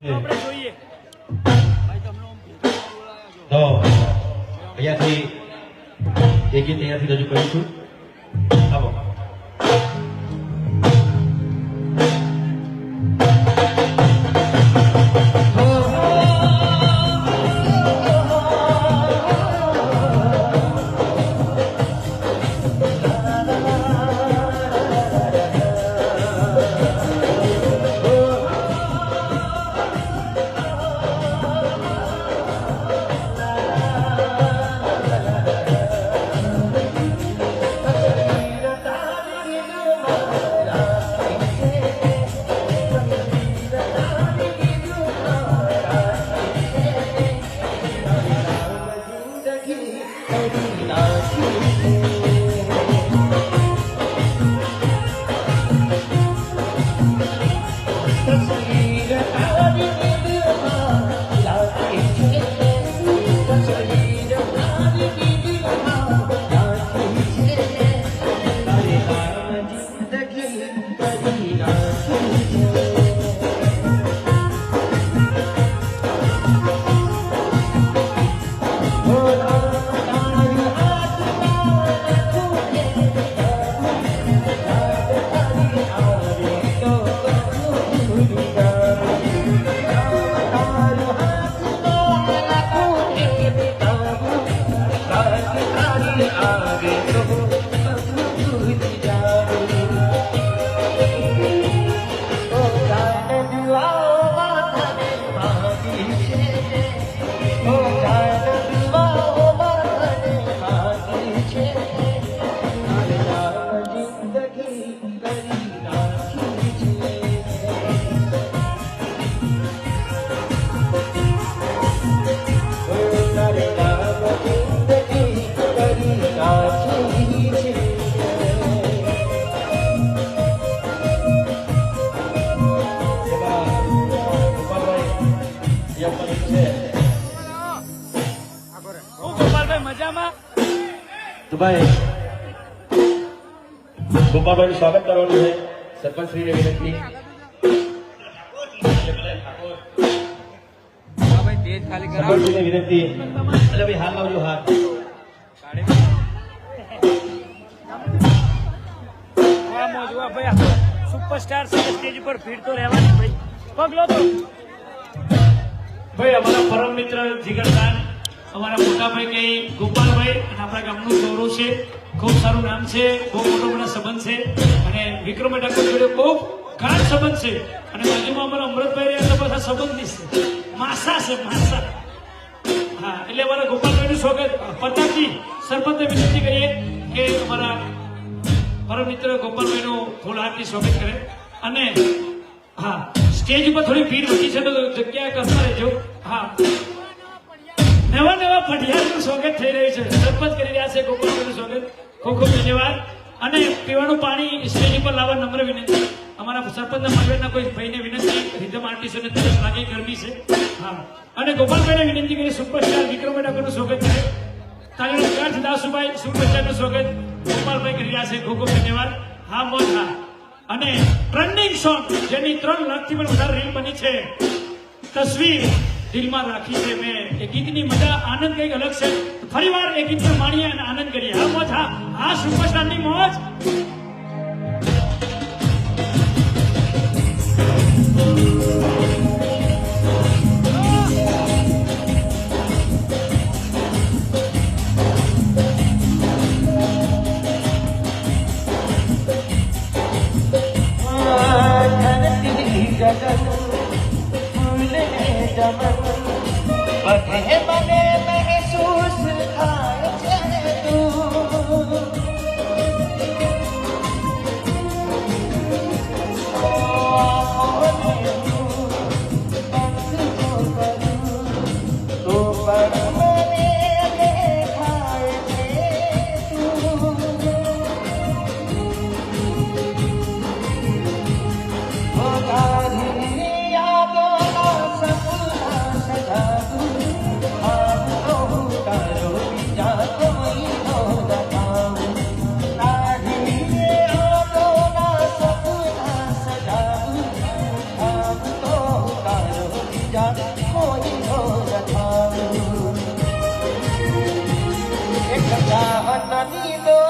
તો અહીંયાથી એક ગીત અહીંયાથી રજૂ કરીશું. આવો. તો ભાઈ ગોપાલભાઈનું સ્વાગત કરવાનું છે. સરપંચ શ્રીને વિનંતી. સરપંચશ્રીને વિનંતી. એટલે ભાઈ હાથ લાવજો, હાથ. સુપરસ્ટાર સ્ટેજ ઉપર ભીડ તો રહેવાની ભાઈ. પગલો તો ભાઈ અમારા પરમ મિત્ર જીગરદાન, અમારા મોટાભાઈ કે ગોપાલભાઈ અને આપણા ગામનું ગૌરવ છે. ખૂબ સારું નામ છે, બહુ મોટો મોટા સંબંધ છે અને વિક્રમ ઠાકોર જોડે બહુ ગાઢ સંબંધ છે. અને બાજુમાં અમારા અમૃતભાઈ રહ્યા તો બધા સંબંધી છે, માસા છે માસા. હા, એટલે અમારા ગોપાલભાઈનું સ્વાગત. પ્રતાપજી સરપંચને વિનંતી કરીએ કે અમારા પરમ મિત્ર ગોપાલભાઈનું ફૂલ હાથથી સ્વાગત કરે. અને હા, સ્ટેજ ઉપર થોડી ભીડ વધી છે તો જગ્યા કરતા રહેજો. હા, નવા નવા પઢિયારનું સ્વાગત થઈ રહ્યું છે. સરપંચ કરી રહ્યા છે ગોપાલભાઈનું સ્વાગત. ખૂબ ખૂબ ધન્યવાદ. અને પીવાનું પાણી સ્ટેજ ઉપર લાવવા નમ્ર વિનંતી. અમારા સરપંચના મંડળના કોઈ ભાઈને વિનંતી, રિધમ આર્ટિસ્ટોને તરસ લાગે, ગરમી છે. હા, અને ગોપાલભાઈને વિનંતી કરી સુપરસ્ટાર વિક્રમ ઠાકોરનું સ્વાગત કરે. તાલીનો ગાંઠ દાસુભાઈ સુપરસ્ટારનું સ્વાગત ગોપાલભાઈ કરી રહ્યા છે. ખૂબ ખૂબ ધન્યવાદ. હા મોજ હા. અને ટ્રેન્ડિંગ સોંગ જેની 3 લાખથી પણ વધારે રીલ બની છે, તસવીર દિલમાં રાખી છે મેં. એ ગીતની મજા, આનંદ કઈક અલગ છે. ફરી વાર એ ગીતને માણીએ અને આનંદ કરીએ. હા મોજ હા. આ સુપરસ્ટારની મોજ. મને મહેસૂસ થાય છે તું બીજા કોઈ નો રખાવું એક જાહનની દો